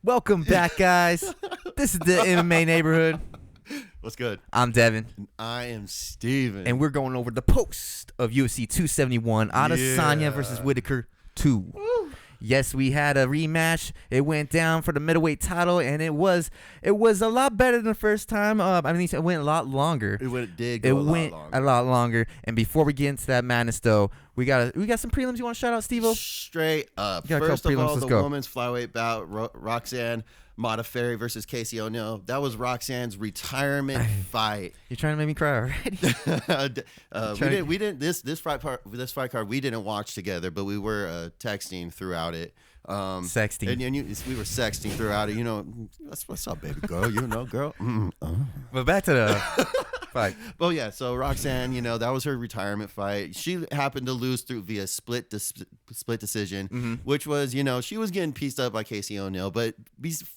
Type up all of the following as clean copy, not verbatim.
Welcome back, guys. This is the MMA neighborhood. What's good? I'm Devin. And I am Steven. And we're going over the post of UFC 271, Adesanya versus Whittaker 2. Woo. Yes, we had a rematch. It went down for the middleweight title, and it was a lot better than the first time. It went a lot longer. It went a lot longer. And before we get into that madness, though, we got some prelims you want to shout out, Steve-O? Straight up. First First of all, let's the go. women's flyweight bout, Roxanne Modafferi versus Casey O'Neill. That was Roxanne's retirement fight. You're trying to make me cry already? We didn't this fight card we didn't watch together, but we were texting throughout it. Sexting. And we were sexting throughout it. What's up, baby girl? Girl. But back to the fight. Well, yeah. So Roxanne, that was her retirement fight. She happened to lose via split decision, which was, she was getting pieced up by Casey O'Neill, but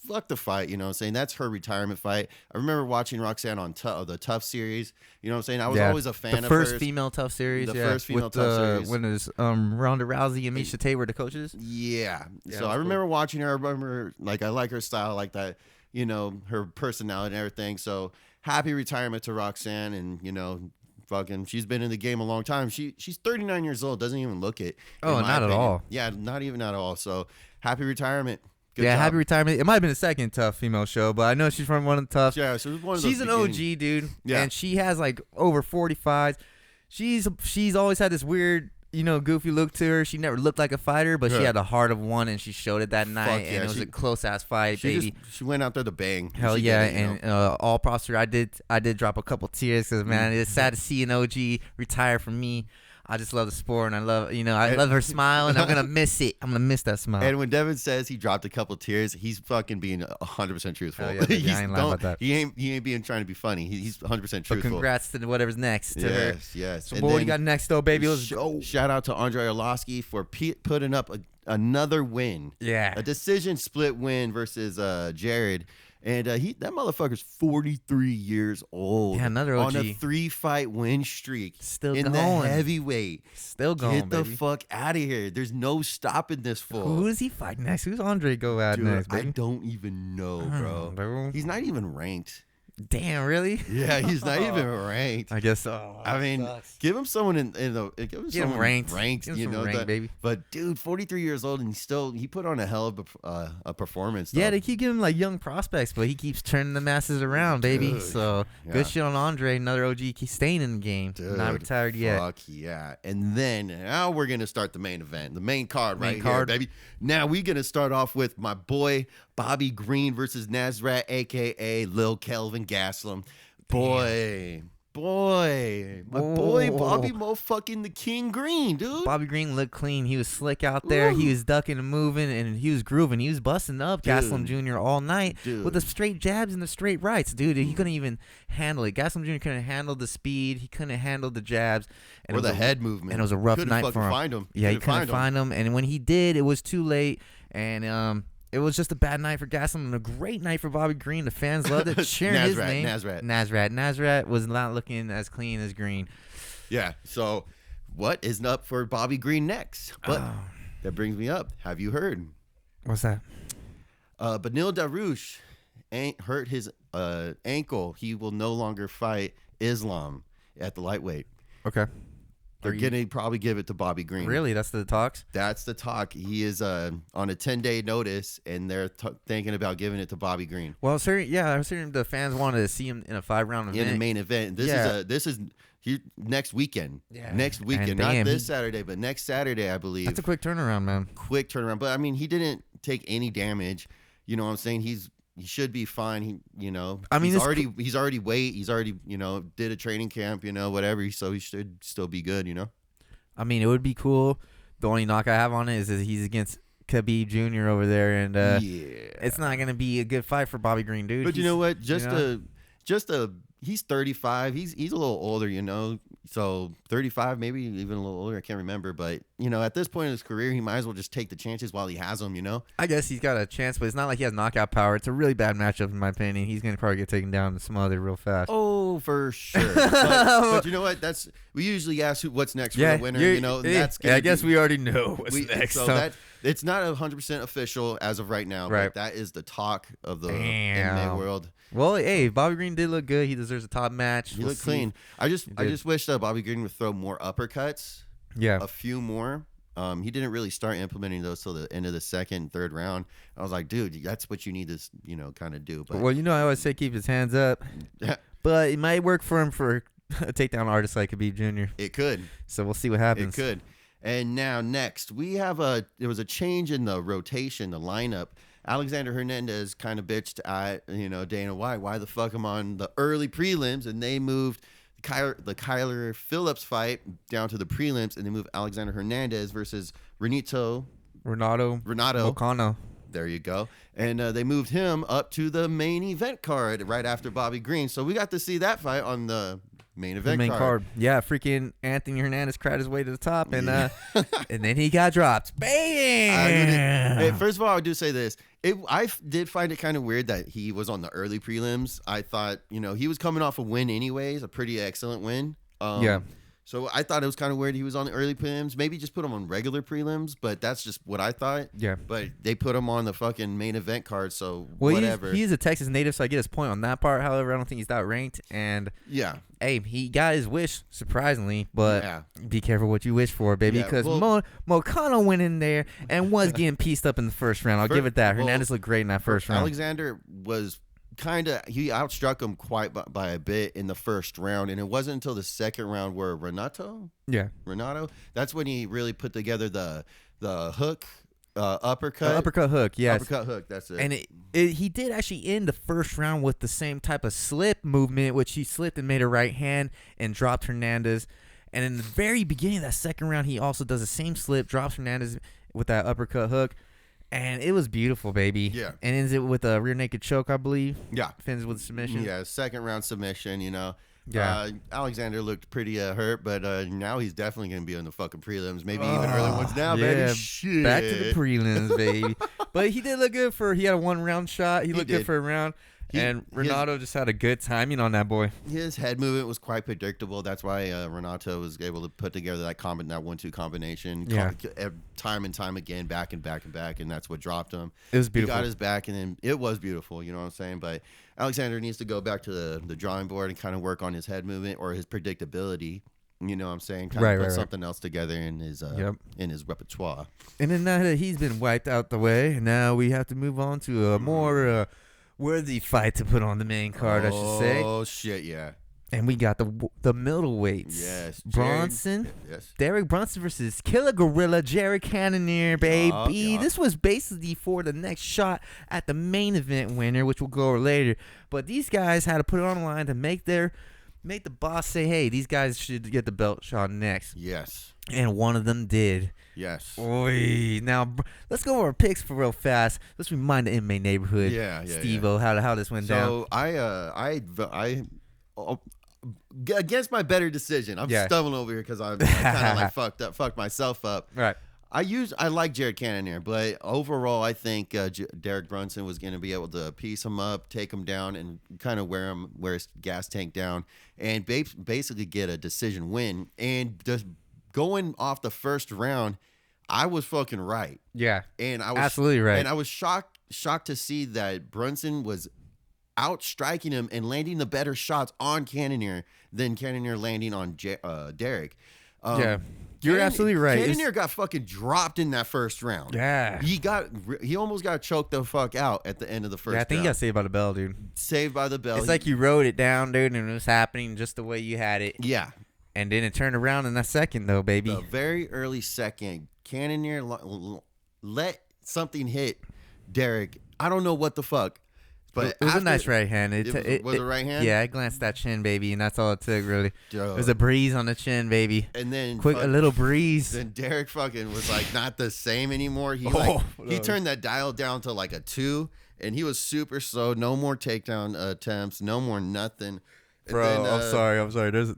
fuck the fight. You know what I'm saying? That's her retirement fight. I remember watching Roxanne on the Tough series. You know what I'm saying? I was always a fan of the hers. first female Tough series. The first female Tough series. When it was Ronda Rousey and Misha Tate were the coaches. Yeah. So I remember watching her. I remember, I like her style, like that, her personality and everything. So happy retirement to Roxanne. And, fucking, she's been in the game a long time. She's 39 years old. Doesn't even look it. Oh, not at all. Yeah, not even at all. So happy retirement. Good job. Happy retirement. It might have been the second Tough female show, but I know she's from one of the Tough. Yeah, so it was one of She's an OG, dude. Yeah. And she has over 40 fights. She's always had this weird, goofy look to her. She never looked like a fighter, but she had a heart of one, and she showed it that night. And it was a close ass fight, baby. She went out there to bang. Hell yeah! And all props to her. I did drop a couple tears because man, it's sad to see an OG retire from me. I just love the sport, and I love her smile, and I'm gonna miss it. I'm gonna miss that smile. And when Devin says he dropped a couple tears, he's fucking being 100% truthful. Yeah, baby, I ain't lying about that. He ain't being trying to be funny. He's 100% truthful. But congrats to whatever's next to her. Yes. So what do you got next, though, baby? Let's go. Shout out to Andre Arlovski for putting up another win. Yeah, a decision split win versus Jared. And that motherfucker's 43 years old. Yeah, another OG. On a 3-fight win streak. Still in going. the heavyweight. Still going, Get the fuck out of here. There's no stopping this fool. Who is he fighting next? Who's Andre go at next, baby? I don't even know, bro. He's not even ranked. Damn, really? Yeah, he's not even ranked. I guess so. I mean, sucks. give him someone Get him ranked. Give him ranked, baby. But dude, 43 years old, and he put on a hell of a performance. Yeah, they keep giving him young prospects, but he keeps turning the masses around, baby. Dude, so good shit on Andre, another OG. He's staying in the game, not retired yet. Fuck yeah! And then now we're gonna start the main event, the main card, here, baby. Now we're gonna start off with my boy Bobby Green versus Nasrat, aka Lil Kelvin Gastelum. Boy, my boy Bobby motherfucking the King Green, dude. Bobby Green looked clean. He was slick out there. He was ducking and moving, and he was grooving. He was busting up Gastelum Jr. all night with the straight jabs and the straight rights, dude. He couldn't even handle it. Gastelum Jr. couldn't handle the speed. He couldn't handle the jabs. Or the head movement. And it was a rough night for him. Find him. Yeah, he couldn't find him. And when he did, it was too late. And it was just a bad night for Gastelum and a great night for Bobby Green. The fans loved it. Sharing his name. Nasrat was not looking as clean as Green. Yeah. So what is up for Bobby Green next? But that brings me up. Have you heard? What's that? Benil Dariush hurt his ankle. He will no longer fight Islam at the lightweight. Okay. They're going to probably give it to Bobby Green. Really? That's the talks? That's the talk. He is on a 10-day notice, and they're thinking about giving it to Bobby Green. Well, I was hearing the fans wanted to see him in a 5-round event. In the main event. This is next weekend. Yeah. Next weekend. Not this Saturday, but next Saturday, I believe. That's a quick turnaround, man. Quick turnaround. But, I mean, he didn't take any damage. You know what I'm saying? He should be fine. He's already weight. He's already, did a training camp, whatever. So he should still be good, I mean, it would be cool. The only knock I have on it is that he's against Khabib Jr. over there, and it's not going to be a good fight for Bobby Green, dude. But you know what? He's 35. He's a little older, So 35, maybe even a little older. I can't remember. But, at this point in his career, he might as well just take the chances while he has them, I guess he's got a chance, but it's not like he has knockout power. It's a really bad matchup, in my opinion. He's going to probably get taken down and smothered real fast. Oh, know for sure. But you know what? We usually ask what's next for the winner. You know, that's I guess we already know what's next. So it's not 100% official as of right now. Right. But that is the talk of the MMA world. Well, hey, Bobby Green did look good. He deserves a top match. He looked clean. I just wish that Bobby Green would throw more uppercuts. Yeah. A few more. He didn't really start implementing those till the end of the second, third round. I was like, dude, that's what you need to, kind of do. But, well, I always say keep his hands up. But it might work for him for a takedown artist like Khabib Jr. It could. So we'll see what happens. It could. And now next, we have there was a change in the rotation, the lineup. Alexander Hernandez kind of bitched at, Dana White. Why the fuck am I on the early prelims? And they moved the Kyler Phillips fight down to the prelims, and they moved Alexander Hernandez versus Renato Moicano. There you go. And they moved him up to the main event card right after Bobby Green. So we got to see that fight on the main event card. Yeah, freaking Anthony Hernandez cried his way to the top, and and then he got dropped. Bam! First of all, I do say this. I did find it kind of weird that he was on the early prelims. I thought, he was coming off a win anyways, a pretty excellent win. Yeah. So I thought it was kind of weird he was on the early prelims. Maybe just put him on regular prelims, but that's just what I thought. Yeah. But they put him on the fucking main event card, so whatever. He's a Texas native, so I get his point on that part. However, I don't think he's that ranked. And hey, he got his wish, surprisingly, but be careful what you wish for, baby, because Moicano went in there and was getting pieced up in the first round. I'll give it that. Hernandez looked great in that first round. Alexander was he outstruck him quite by a bit in the first round, and it wasn't until the second round where Renato, that's when he really put together the hook, uppercut hook, yes, uppercut hook. That's it. And he did actually end the first round with the same type of slip movement, which he slipped and made a right hand and dropped Hernandez. And in the very beginning of that second round, he also does the same slip, drops Hernandez with that uppercut hook. And it was beautiful, baby. Yeah. And ends it with a rear naked choke, I believe. Yeah. Fins with submission. Yeah, second round submission, Yeah. Alexander looked pretty hurt, but now he's definitely going to be on the fucking prelims. Maybe even early ones now, baby. Shit. Back to the prelims, baby. But he did look good he had a 1 round shot. He looked good for a round. And Renato just had a good timing on that boy. His head movement was quite predictable. That's why Renato was that put together that 1-2 combination time and time again, back and back and back, and that's what dropped him. It was beautiful. He got his back, and then it was beautiful. You know what I'm saying? But Alexander needs to go back to the drawing board and kind of work on his head movement or his predictability. You know what I'm saying? Put something else together in his repertoire. And then now that he's been wiped out the way, now we have to move on to a more worthy fight to put on the main card, I should say. Oh, shit, yeah. And we got the middleweights. Yes. Bronson. Yes. Derek Brunson versus Killer Gorilla Jared Cannonier, baby. Yeah. This was basically for the next shot at the main event winner, which we'll go over later. But these guys had to put it on the line to make the boss say, hey, these guys should get the belt shot next. Yes. And one of them did. Yes. Oy. Now, let's go over our picks for real fast. Let's remind the MMA neighborhood, Steve-O, how this went down. So, I against my better decision, I'm stumbling over here because I kind of fucked myself up. Right. I like Jared Cannonier, but overall, I think Derek Brunson was going to be able to piece him up, take him down, and kind of wear his gas tank down, and basically get a decision win. And just going off the first round, I was fucking right. Yeah, and I was absolutely right. And I was shocked to see that Brunson was outstriking him and landing the better shots on Cannonier than Cannonier landing on Derek. You're absolutely right. Cannonier got fucking dropped in that first round. Yeah. He almost got choked the fuck out at the end of the first round. I think he got saved by the bell, dude. Saved by the bell. It's like you wrote it down, dude, and it was happening just the way you had it. Yeah. And then it turned around in that second, though, baby. The very early second, Cannonier let something hit Derek. I don't know what the fuck. But it was a nice right hand. Was it a right hand? Yeah, I glanced that chin, baby, and that's all it took, really. It was a breeze on the chin, baby. And then a little breeze. Then Derek fucking was like not the same anymore. He turned that dial down to like a 2, and he was super slow. No more takedown attempts. No more nothing. Bro, I'm sorry. There's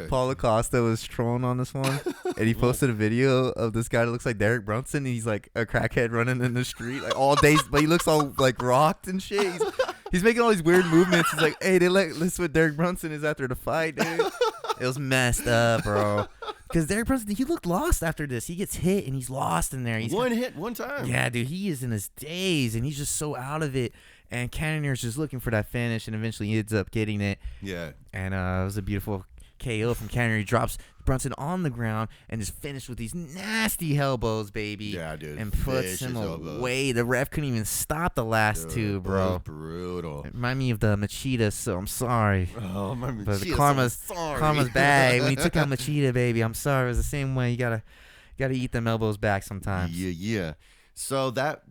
Paul Acosta was trolling on this one, and he posted a video of this guy that looks like Derek Brunson. And he's like a crackhead running in the street like all day, but he looks all like rocked and shit. He's making all these weird movements. He's like, hey, let's what Derek Brunson is after the fight, dude. It was messed up, bro. Because Derek Brunson, he looked lost after this. He gets hit and he's lost in there. One hit, one time. Yeah, dude, he is in his daze and he's just so out of it. And Cannonier's just looking for that finish and eventually he ends up getting it. Yeah. And it was a beautiful KO from Cannonier. He drops Brunson on the ground and just finished with these nasty elbows, baby. Yeah, dude. And puts him away. The ref couldn't even stop the last two, bro. That was brutal. It reminded me of the Machida, so I'm sorry. Oh, my But the Machida, karma's bad. When he took out Machida, baby, I'm sorry. It was the same way. You gotta eat them elbows back sometimes. Yeah. So that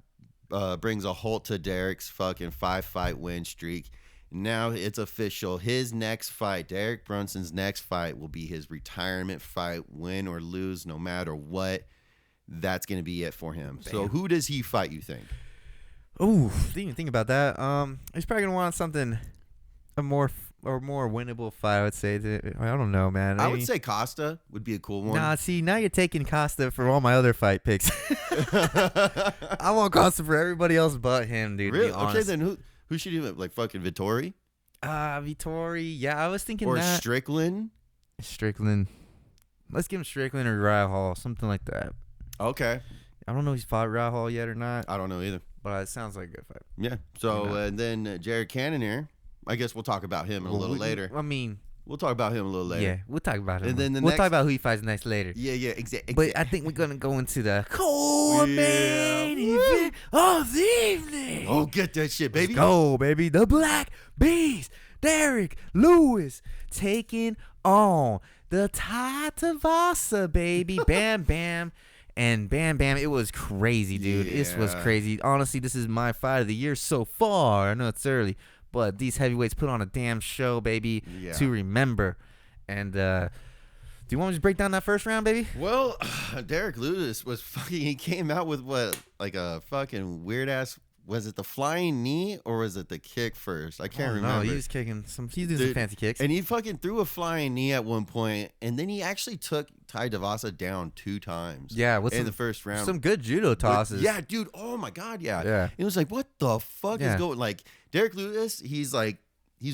brings a halt to Derek's fucking 5-fight win streak. Now it's official. His next fight, Derek Brunson's next fight, will be his retirement fight, win or lose, no matter what. That's going to be it for him. Damn. So who does he fight, you think? Ooh, didn't even think about that. He's probably going to want something, a more winnable fight, I would say. I don't know, man. I would say Costa would be a cool one. Nah, see, now you're taking Costa for all my other fight picks. I want Costa for everybody else but him, dude. Really? To be honest. Okay, then who should you have? Like fucking Vittori? Vittori. Yeah, I was thinking or that. Strickland. Let's give him Strickland or Uriah Hall, something like that. Okay. I don't know if he's fought Uriah Hall yet or not. I don't know either. But it sounds like a good fight. Yeah. So and then Jared Cannonier. I guess we'll talk about him a little later. I mean, we'll talk about him a little later. Yeah, we'll talk about him. And then we'll talk about who he fights next later. Yeah, exactly. But I think we're gonna go into the core main event of the evening. Oh, get that shit, baby! Let's go, baby! The Black Beast, Derek Lewis, taking on the Tai Tuivasa, baby. Bam, bam. And bam, bam, it was crazy, dude. Yeah. This was crazy. Honestly, this is my fight of the year so far. I know it's early, but these heavyweights put on a damn show, baby, to remember. And do you want me to break down that first round, baby? Well, Derek Lewis was fucking, he came out with what, like a fucking weird-ass, was it the flying knee or was it the kick first? I can't remember. No, he was kicking he's doing some fancy kicks. And he fucking threw a flying knee at one point, and then he actually took Tai Tuivasa down 2 times. Yeah, in the first round. Some good judo tosses. Yeah, dude. Oh my God, yeah. It was like, what the fuck is going? Like Derek Lewis, he's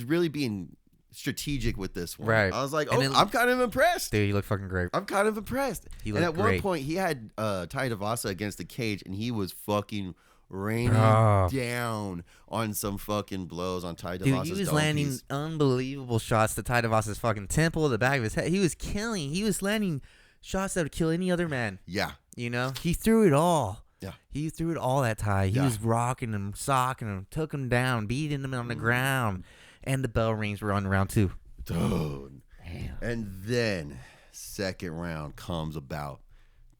really being strategic with this one. Right. I was like, I'm kind of impressed. Dude, he looked fucking great. I'm kind of impressed. He looked and at great. one point, he had Tai Tuivasa against the cage, and he was fucking raining down on some fucking blows on Tai Tuivasa's Dude, he was landing unbelievable shots to Tai Tuivasa's fucking temple, the back of his head. He was landing shots that would kill any other man. Yeah. You know? He threw it all. Yeah. He threw it all that Tai. He was rocking him, socking him, took him down, beating him on the ground. And the bell rings were on round 2. Dude. Damn. And then second round comes about.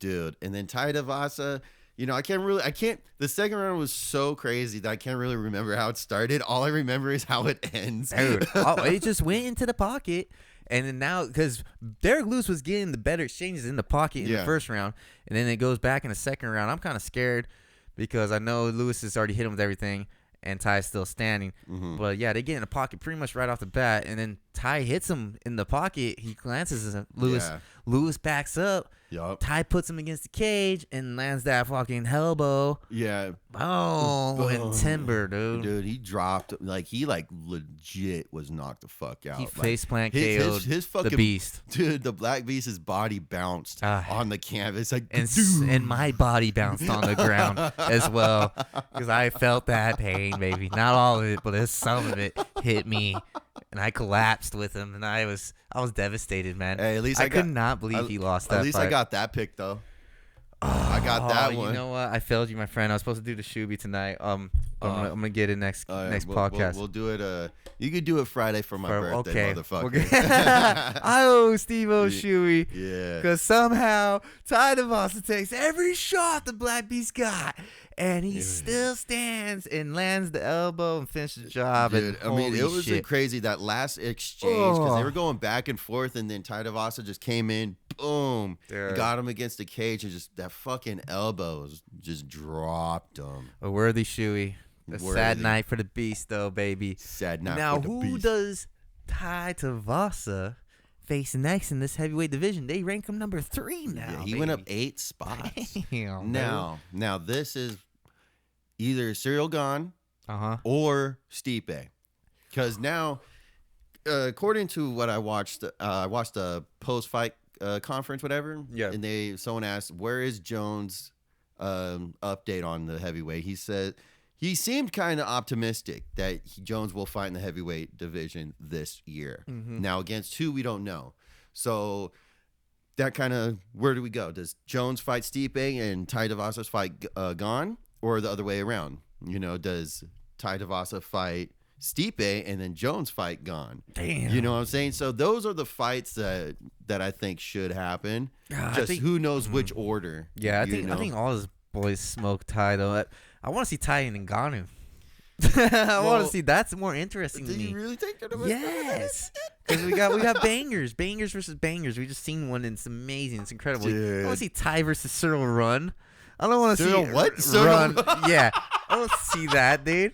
Dude. And then Tai Tuivasa, you know, the second round was so crazy that I can't really remember how it started. All I remember is how it ends. Dude, it just went into the pocket. And then now, because Derek Lewis was getting the better exchanges in the pocket in the first round. And then it goes back in the second round. I'm kind of scared because I know Lewis has already hit him with everything. And Ty's still standing. But yeah, they get in the pocket pretty much right off the bat. And then Ty hits him in the pocket. He glances at Lewis. Yeah. Lewis backs up. Yup. Ty puts him against the cage and lands that fucking elbow. Yeah. Oh, and timber, dude. Dude, he dropped, he legit was knocked the fuck out. He faceplant KO'd his fucking, the beast. Dude, the Black Beast's body bounced on the canvas. And my body bounced on the ground as well because I felt that pain, baby. Not all of it, but some of it hit me. And I collapsed with him, and I was devastated, man. Hey, at least I could not believe he lost that. At least fight. I got that pick though. I got that one. You know what? I failed you, my friend. I was supposed to do the Shuby tonight. I'm gonna get it next podcast. We'll do it. You could do it Friday for my birthday, motherfucker. Oh, Steve-O Shuey. Yeah. Because somehow Tai Tuivasa takes every shot the Black Beast got. And he still stands and lands the elbow and finishes the job. Dude, I mean, it was crazy, that last exchange, because they were going back and forth, and then Tai Tuivasa just came in, boom, got him against the cage, and just that fucking elbow just dropped him. A worthy Shuey. Sad night for the Beast, though, baby. Sad night now, for the Beast. Now, who does Tai Tuivasa face next in this heavyweight division? They rank him number 3 now. Yeah, he went up 8 spots. Damn, now this is either Cyril Gane or Stipe. Because now, according to what I watched a post-fight conference, whatever. Yeah. And someone asked, where is Jones' update on the heavyweight? He said he seemed kind of optimistic that Jones will fight in the heavyweight division this year. Now, against who, we don't know. So that kind of, where do we go? Does Jones fight Stipe and Tai Tuivasa fight Gane, or the other way around? Does Tai Tuivasa fight Stipe and then Jones fight Gane? Damn. You know what I'm saying? So those are the fights that I think should happen. Who knows which order? Yeah, I think all his boys smoke Tai though. I want to see Tai and Ngannou. I want to see. That's more interesting to me. Do you really think that? Yes, because we got bangers versus bangers. We just seen one and it's amazing. It's incredible. Dude. I want to see Tai versus Cyril run. I don't want to see what? Run. Yeah, I don't see that, dude.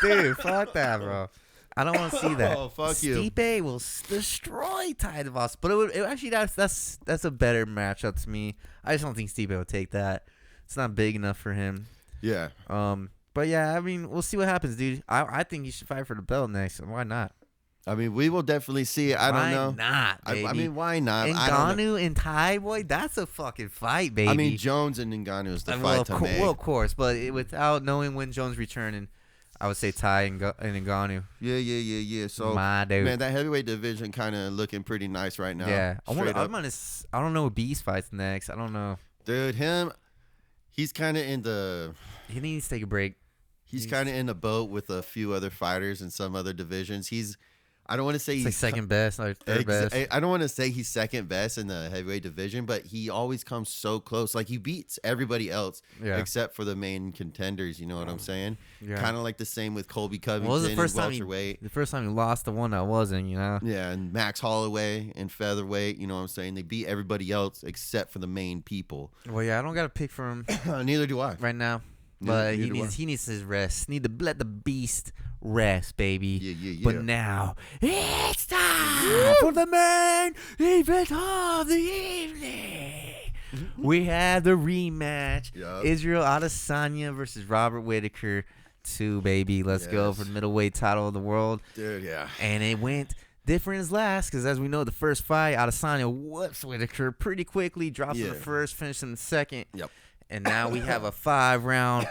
Dude, fuck that, bro. I don't want to see that. Oh, fuck you. Stipe will destroy Tai Tuivasa, but actually that's a better matchup to me. I just don't think Stipe will take that. It's not big enough for him. Yeah. But yeah, I mean, we'll see what happens, dude. I think he should fight for the belt next. Why not? I mean, we will definitely see it. I don't know. Why not, baby? I mean, why not? Ngannou and Tai, boy, that's a fucking fight, baby. I mean, Jones and Ngannou is the fight to make. Well, of course, but without knowing when Jones returning, I would say Tai and Ngannou. Yeah. So, my dude, man, that heavyweight division kind of looking pretty nice right now. Yeah, I don't know. Beast fights next. I don't know, dude. He's kind of in the. He needs to take a break. He's kind of in the boat with a few other fighters in some other divisions. I don't want to say he's like second best or third best. I don't want to say he's second best in the heavyweight division, but he always comes so close. Like, he beats everybody else except for the main contenders. You know what I'm saying? Yeah. Kind of like the same with Colby Covington and welterweight. The first time he lost the one that wasn't, Yeah, and Max Holloway in featherweight. You know what I'm saying? They beat everybody else except for the main people. Well, yeah, I don't got to pick for him. Neither do I. Right now. But he needs his rest. Need to let the beast rest, baby. Yeah. But now it's time for the main event of the evening. We have the rematch. Yep. Israel Adesanya versus Robert Whittaker 2, baby. Let's go for the middleweight title of the world. Dude, yeah. And it went different as last, because as we know, the first fight, Adesanya whoops Whittaker pretty quickly, drops in the first, finished in the second. Yep. And now we have a 5-round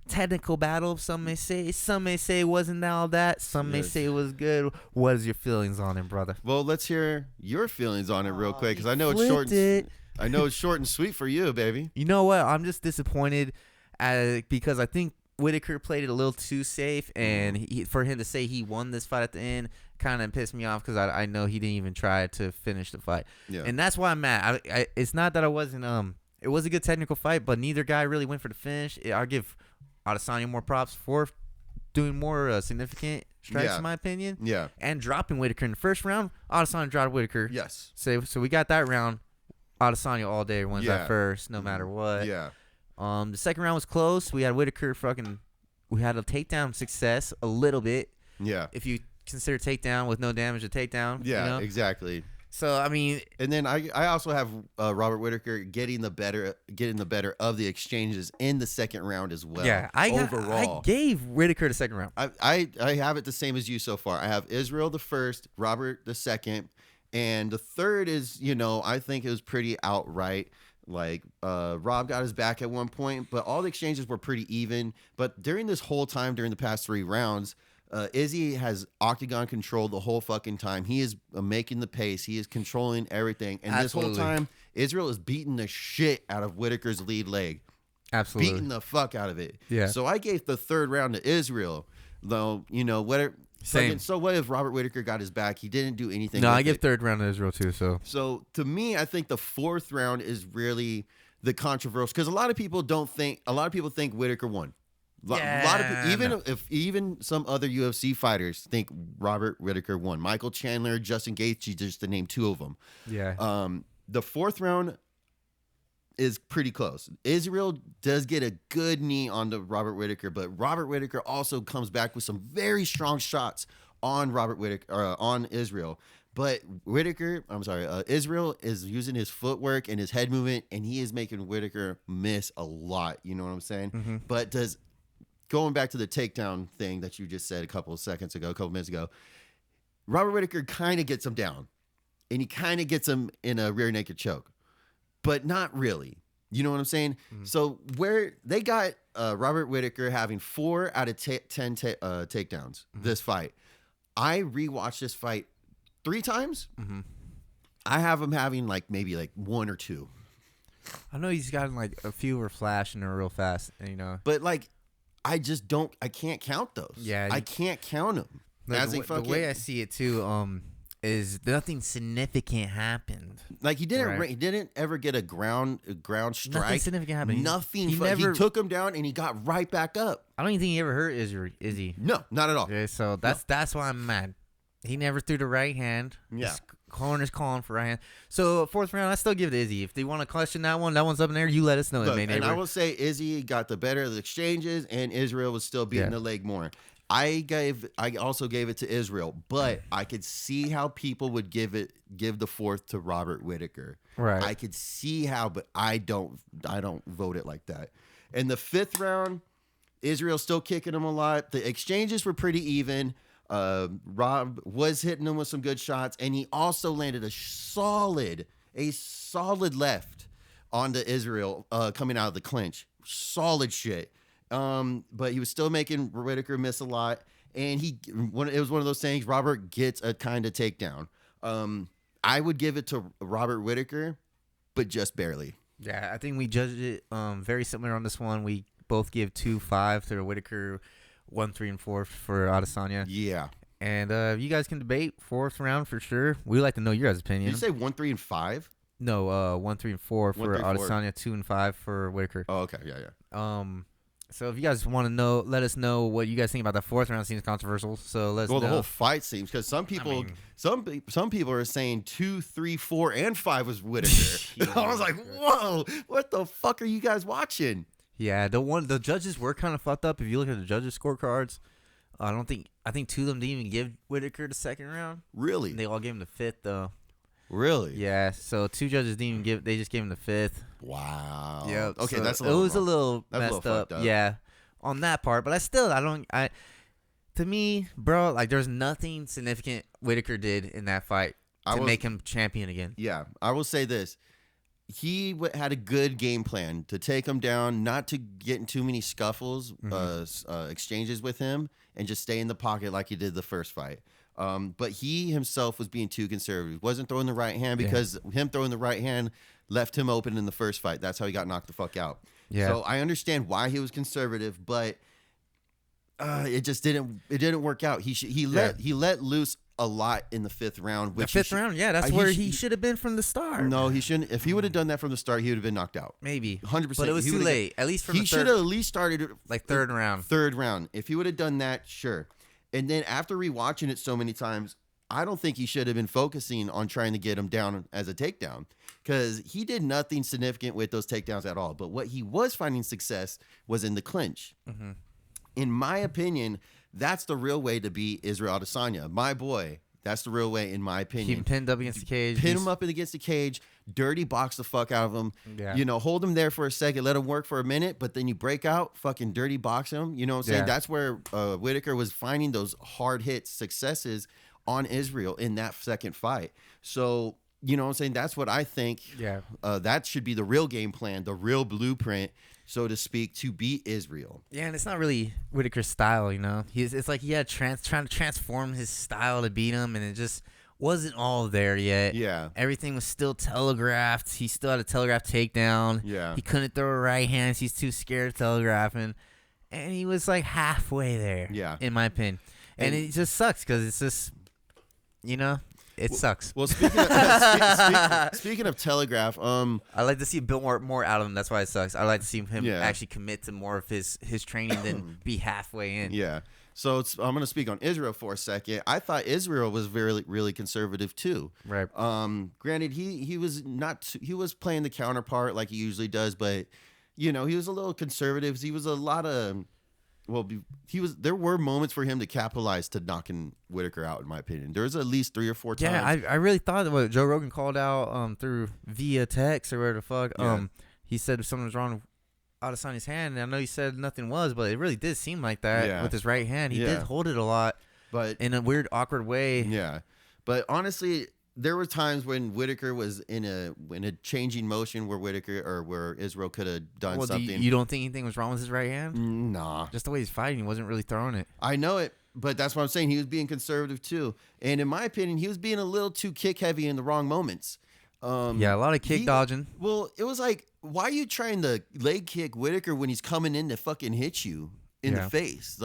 technical battle. Some may say it wasn't all that. Some may say it was good. What is your feelings on it, brother? Well, let's hear your feelings on it real quick, because I know it's short. I know it's short and sweet for you, baby. You know what? I'm just disappointed because I think Whittaker played it a little too safe, and for him to say he won this fight at the end kind of pissed me off, because I know he didn't even try to finish the fight. Yeah. And that's why I'm mad. It's not that I wasn't It was a good technical fight, but neither guy really went for the finish. I'll give Adesanya more props for doing more significant strikes, in my opinion. Yeah. And dropping Whittaker in the first round. Adesanya dropped Whittaker. Yes. So we got that round. Adesanya all day wins that first, no matter what. Yeah. The second round was close. We had Whittaker we had a takedown success a little bit. Yeah. If you consider takedown with no damage to takedown. Yeah, exactly. So I mean, and then I also have Robert Whittaker getting the better of the exchanges in the second round as well. Yeah, I gave Whittaker the second round. I have it the same as you so far. I have Israel the first, Robert the second, and the third is, I think it was pretty outright. Like, Rob got his back at one point, but all the exchanges were pretty even. But during this whole time, during the past 3 rounds, Izzy has octagon control the whole fucking time. He is making the pace. He is controlling everything. And Absolutely. This whole time, Israel is beating the shit out of Whittaker's lead leg. Absolutely. Beating the fuck out of it. Yeah. So I gave the third round to Israel, though, whatever. Same. So what if Robert Whittaker got his back? He didn't do anything. No, I give third round to Israel too. So to me, I think the fourth round is really the controversial, because a lot of people think Whittaker won. A lot of even some other UFC fighters think Robert Whittaker won. Michael Chandler, Justin Gaethje, just to name 2 of them. Yeah. The fourth round is pretty close. Israel does get a good knee onto Robert Whittaker, but Robert Whittaker also comes back with some very strong shots on on Israel. But Israel is using his footwork and his head movement, and he is making Whittaker miss a lot. You know what I'm saying? Mm-hmm. But going back to the takedown thing that you just said a couple minutes ago, Robert Whittaker kind of gets him down, and he kind of gets him in a rear naked choke, but not really. You know what I'm saying? Mm-hmm. So where they got Robert Whittaker having 4 out of 10 takedowns this fight. I rewatched this fight 3 times. Mm-hmm. I have him having maybe 1 or 2. I know he's gotten a few were flashing or real fast, But I just don't. I can't count those. Yeah, I can't count them. The way I see it too, is nothing significant happened. He didn't. Right? He didn't ever get a ground strike. Nothing significant happened. Nothing. He took him down and he got right back up. I don't even think he ever hurt Izzy. No, not at all. Okay, so that's why I'm mad. He never threw the right hand. Yeah. Corner's calling for right hand. So 4th round, I still give it to Izzy. If they want to question that one's up in there. You let us know. Look, and I will say Izzy got the better of the exchanges, and Israel was still beating the leg more. I also gave it to Israel, but I could see how people would give the 4th to Robert Whittaker. Right. I could see how, but I don't vote it like that. In the 5th round, Israel still kicking him a lot. The exchanges were pretty even. Rob was hitting him with some good shots, and he also landed a solid left onto Israel coming out of the clinch. Solid shit. But he was still making Whittaker miss a lot, and it was one of those things. Robert gets a kind of takedown. I would give it to Robert Whittaker, but just barely. Yeah, I think we judged it very similar on this one. We both give 2-5 to Whittaker. 1, 3, and 4 for Adesanya. Yeah. And you guys can debate 4th round for sure. We'd like to know your guys' opinion. Did you say 1, 3, and 5? No, 1, 3, and 4 for Adesanya, 2 and 5 for Whittaker. Oh, okay. Yeah. So if you guys want to know, let us know what you guys think about that 4th round. Seems controversial. So let's know. The whole fight seems, because some people are saying 2, 3, 4, and 5 was Whittaker. I was like, whoa, what the fuck are you guys watching? Yeah, the judges were kind of fucked up. If you look at the judges' scorecards, I think 2 of them didn't even give Whittaker the 2nd round. Really? And they all gave him the 5th though. Really? Yeah. So 2 judges didn't even give. They just gave him the 5th. Wow. Yeah. Okay, so that's a little messed up. Yeah, on that part. But to me, bro, there's nothing significant Whittaker did in that fight to make him champion again. Yeah, I will say this. He had a good game plan to take him down, not to get in too many scuffles, exchanges with him, and just stay in the pocket like he did the first fight. But he himself was being too conservative. Wasn't throwing the right hand because him throwing the right hand left him open in the first fight. That's how he got knocked the fuck out. Yeah. So I understand why he was conservative, but it just didn't work out. He let loose a lot in the 5th round. The 5th round, that's where he should have been from the start. No, he shouldn't. If he would have done that from the start, he would have been knocked out. Maybe 100%. But it was too late. At least from he should have at least started 3rd round. 3rd round. If he would have done that, sure. And then after rewatching it so many times, I don't think he should have been focusing on trying to get him down as a takedown, because he did nothing significant with those takedowns at all. But what he was finding success was in the clinch. Mm-hmm. In my opinion, that's the real way to beat Israel Adesanya. My boy. That's the real way, in my opinion. Keep him pinned up against the cage. Pin him up against the cage. Dirty box the fuck out of him. Yeah. Hold him there for a second. Let him work for a minute. But then you break out. Fucking dirty box him. You know what I'm saying? Yeah. That's where Whittaker was finding those hard hit successes on Israel in that second fight. So, you know what I'm saying? That's what I think. Yeah. That should be the real game plan, the real blueprint, so to speak, to beat Israel. Yeah, and it's not really Whittaker's style, It's like he had trying to transform his style to beat him, and it just wasn't all there yet. Yeah. Everything was still telegraphed. He still had a telegraphed takedown. Yeah. He couldn't throw a right hand. He's too scared of telegraphing. And he was halfway there, in my opinion. And it just sucks because it's just, it sucks. Well, speaking of telegraph, I like to see a bit more out of him. That's why it sucks. I like to see him actually commit to more of his training than be halfway in. Yeah. So I'm going to speak on Israel for a second. I thought Israel was really, really conservative too. Right. Granted, he was not. He was playing the counterpart like he usually does, but he was a little conservative. He was a lot of. Well, there were moments for him to capitalize to knocking Whittaker out, in my opinion. There was at least 3 or 4 times. Yeah, I really thought that what Joe Rogan called out through via text or whatever the fuck. He said if something was wrong Adesanya's hand. And I know you said nothing was, but it really did seem like that with his right hand. He did hold it a lot, but in a weird, awkward way. Yeah, but honestly, there were times when Whittaker was in a changing motion where Israel could have done something. You don't think anything was wrong with his right hand? Nah. Just the way he's fighting, he wasn't really throwing it. I know it, but that's what I'm saying. He was being conservative too. And in my opinion, he was being a little too kick heavy in the wrong moments. A lot of kick dodging. Well, it was like, why are you trying to leg kick Whittaker when he's coming in to fucking hit you in the face?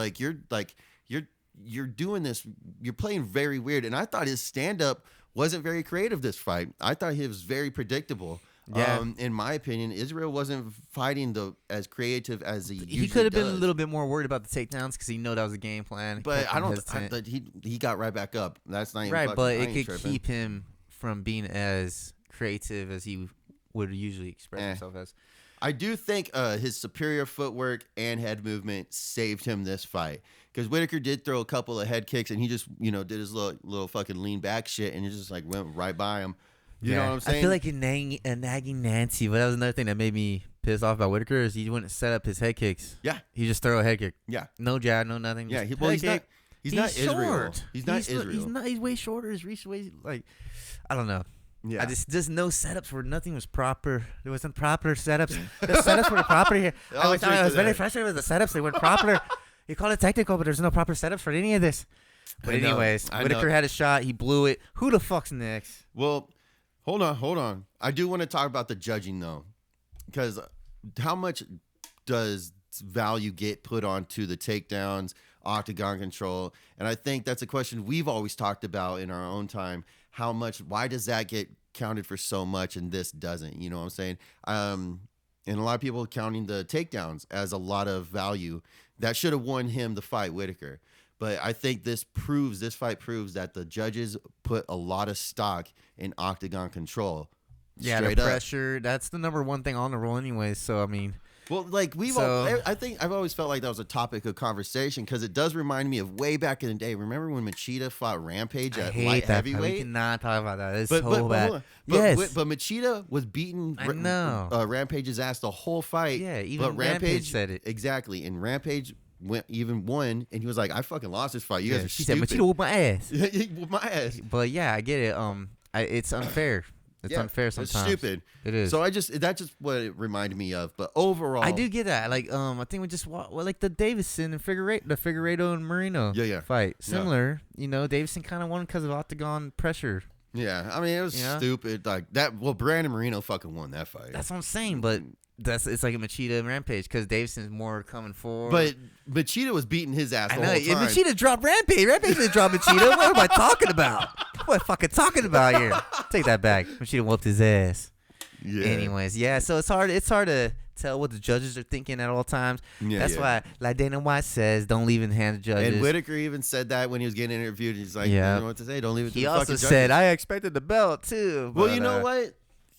You're doing this. You're playing very weird. And I thought his stand-up wasn't very creative this fight. I thought he was very predictable. Yeah. In my opinion, Israel wasn't fighting as creative as he could have been a little bit more worried about the takedowns because he knew that was a game plan. But I thought he got right back up. That's not even right. But it could keep him from being as creative as he would usually express himself as. I do think his superior footwork and head movement saved him this fight. Because Whittaker did throw a couple of head kicks, and he just, did his little fucking lean back shit, and it just like went right by him. You know what I'm saying? I feel like a nagging Nancy, but that was another thing that made me pissed off about Whittaker is he wouldn't set up his head kicks. Yeah, he just throw a head kick. Yeah, no jab, no nothing. Yeah, he's not. He's not Israel. He's not Israel. He's way shorter. His reach way I don't know. Yeah, just no setups where nothing was proper. There wasn't proper setups. The setups were proper here. I was very frustrated with the setups. They weren't proper. He called it technical, but there's no proper setups for any of this. But anyways, Whittaker had a shot. He blew it. Who the fuck's next? Well, hold on. I do want to talk about the judging, though. Because how much does value get put onto the takedowns, octagon control? And I think that's a question we've always talked about in our own time. Why does that get counted for so much and this doesn't? You know what I'm saying? And a lot of people counting the takedowns as a lot of value. That should have won him the fight, Whittaker. But I think this fight proves that the judges put a lot of stock in octagon control. Yeah, the pressure. That's the number one thing on the roll anyway. So, I mean... Well, like I think I've always felt like that was a topic of conversation because it does remind me of way back in the day. Remember when Machida fought Rampage at light heavyweight? We cannot talk about that. It's so bad. But Machida was beating Rampage's ass the whole fight. Yeah, even Rampage said it. Exactly, and Rampage won, and he was like, "I fucking lost this fight. You guys are stupid." She said, "Machida whooped my ass." Whooped my ass. But yeah, I get it. It's unfair. It's unfair sometimes. It's stupid. It is. So that's just what it reminded me of. But overall, I do get that. Like I think we just like the Davison and Figueiredo and Marino fight. Similar. Yeah. Davison kind of won because of octagon pressure. Yeah, I mean it was stupid like that. Well, Brandon Marino fucking won that fight. That's what I'm saying. But it's like a Machida and Rampage because Davison's more coming forward. But Machida was beating his ass the whole time. Machida dropped Rampage. Rampage didn't drop Machida. What am I talking about? What am I fucking talking about here? Take that back. Machida whooped his ass. Yeah. Anyways, so it's hard to tell what the judges are thinking at all times. Yeah, that's why, like Dana White says, don't leave it in the hands of judges. And Whittaker even said that when he was getting interviewed. He's like, you know what to say. Don't leave it to the fucking judges. He also said, I expected the belt too. Well, you know what?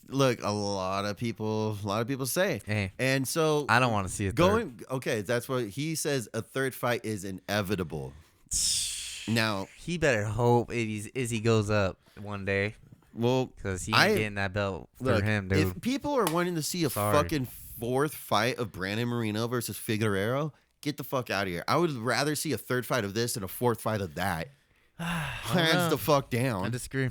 Look, a lot of people say. Hey, and so I don't want to see it. Okay, that's what he says. A third fight is inevitable. Now he better hope Izzy goes up one day. Well, because he ain't getting that belt for him, dude. If people are wanting to see a fucking fourth fight of Brandon Marino versus Figueiredo, get the fuck out of here. I would rather see a third fight of this than a fourth fight of that. Hands the fuck down. I disagree.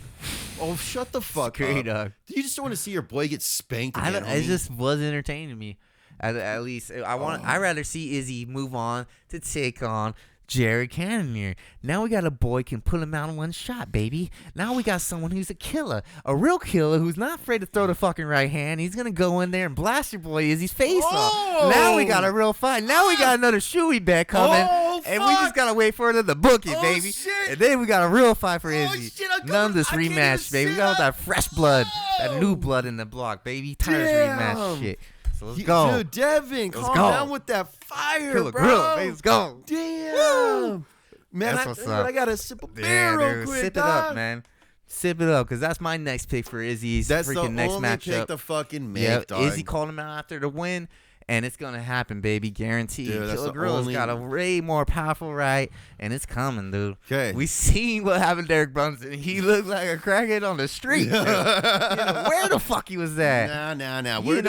Oh, shut the fuck up. Dog. You just want to see your boy get spanked again, it just was entertaining to me. At least I'd rather see Izzy move on to take on Jared Cannonier. Now we got a boy can put him out in one shot, baby. Now we got someone who's a killer, a real killer who's not afraid to throw the fucking right hand. He's gonna go in there and blast your boy Izzy's face off. Now we got a real fight. Now we got another shoey bet coming, and we just gotta wait for it to book it, baby. Shit. And then we got a real fight for Izzy. None of this rematch, baby. We got that fresh blood, that new blood in the block, baby. Tired of this rematch shit. So let's go. Dude, Devin, calm down with that fire, Kill a bro. grill, baby. Let's go. Damn. Woo. Man, I got to sip a beer real quick, Sip it up, man. Sip it up, because that's my next pick for Izzy's that's freaking next matchup. That's the only pick to fucking make, dog. Izzy called him out after the win, And it's gonna happen, baby, guaranteed. Dude, that's Killer Gorilla's got a way more powerful right, and it's coming, dude. Okay. We seen what happened to Derek Brunson. He looked like a crackhead on the street. Dude. Where the fuck he was at? Nah. Where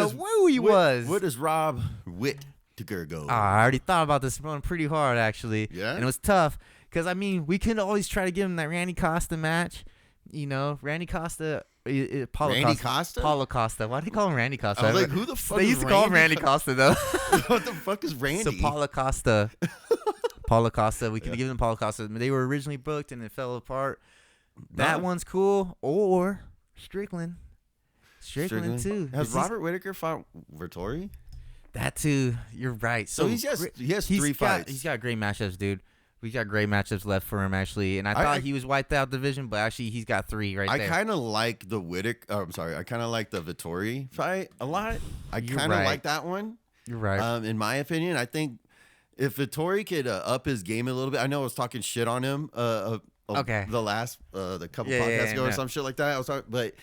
he was. Where does Rob Whittaker go? I already thought about this one pretty hard, actually. Yeah? And it was tough, because, I mean, we could always try to give him that Randy Costa match. Randy Costa... Randy Costa? Paulo Costa. Why do they call him Randy Costa? I was like, who the fuck They used to call him Randy Costa, though. What the fuck is Randy? So Paulo Costa. Paulo Costa. We could give them Paulo Costa. They were originally booked and it fell apart. That one's cool. Or Strickland. Strickland too. Has Robert Whittaker fought Vettori? That too. You're right. So he has 3 fights. He's got great matchups, dude. We got great matchups left for him, actually. And I thought he was wiped out division, but actually he's got 3 right there. I kind of like the I kind of like the Vettori fight a lot. I kind of like that one. You're right. In my opinion, I think if Vettori could up his game a little bit. I know I was talking shit on him the couple podcasts ago or some shit like that. I was talking, but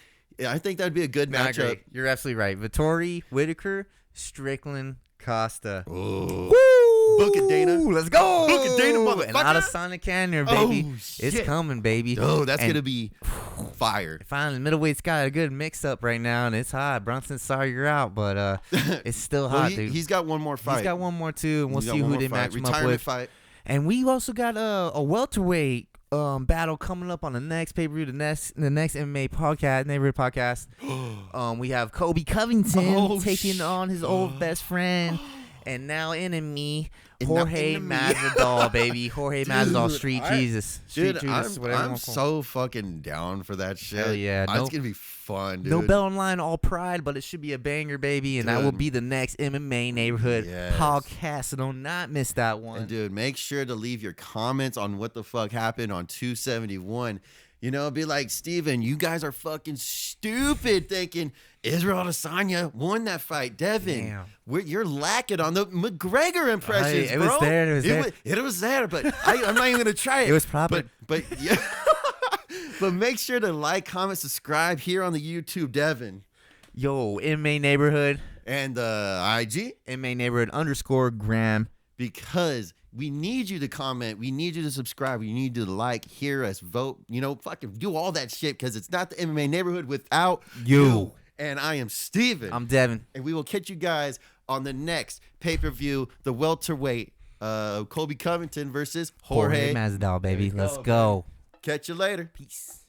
I think that'd be a good matchup. You're absolutely right. Vettori, Whittaker, Strickland, Costa. Ooh. Book it, Dana. Let's go. Book it, Dana, motherfucker. And Adesanya Canner, baby. Oh, it's coming, baby. Oh, that's going to be fire. Finally, middleweight's got a good mix-up right now, and it's hot. Brunson, sorry you're out, but it's still hot, dude. He's got one more fight. He's got one more, too, and we'll see who they match him up with. Fight. And we also got a welterweight battle coming up on the next pay-per-view, the next MMA podcast, neighborhood podcast. We have Kobe Covington taking on his old best friend and now enemy, Jorge Masvidal, baby. Jorge Masvidal, Street Jesus. I'm so fucking down for that shit. Hell yeah. It's going to be fun, dude. No belt online, all pride, but it should be a banger, baby. And that will be the next MMA neighborhood podcast. So do not miss that one. And, dude, make sure to leave your comments on what the fuck happened on 271. Be like, Steven, you guys are fucking stupid thinking Israel Adesanya won that fight. Devin, you're lacking on the McGregor impressions, bro. It was there, but I'm not even going to try it. It was proper. But yeah. But make sure to like, comment, subscribe here on the YouTube, Devin. Yo, MMA Neighborhood. And IG? MMA Neighborhood _Graham. Because we need you to comment. We need you to subscribe. We need you to like, hear us, vote. Fucking do all that shit because it's not the MMA Neighborhood without you. And I am Steven. I'm Devin. And we will catch you guys on the next pay-per-view, the welterweight, Kobe Covington versus Jorge Masvidal, baby. Let's go. Catch you later. Peace.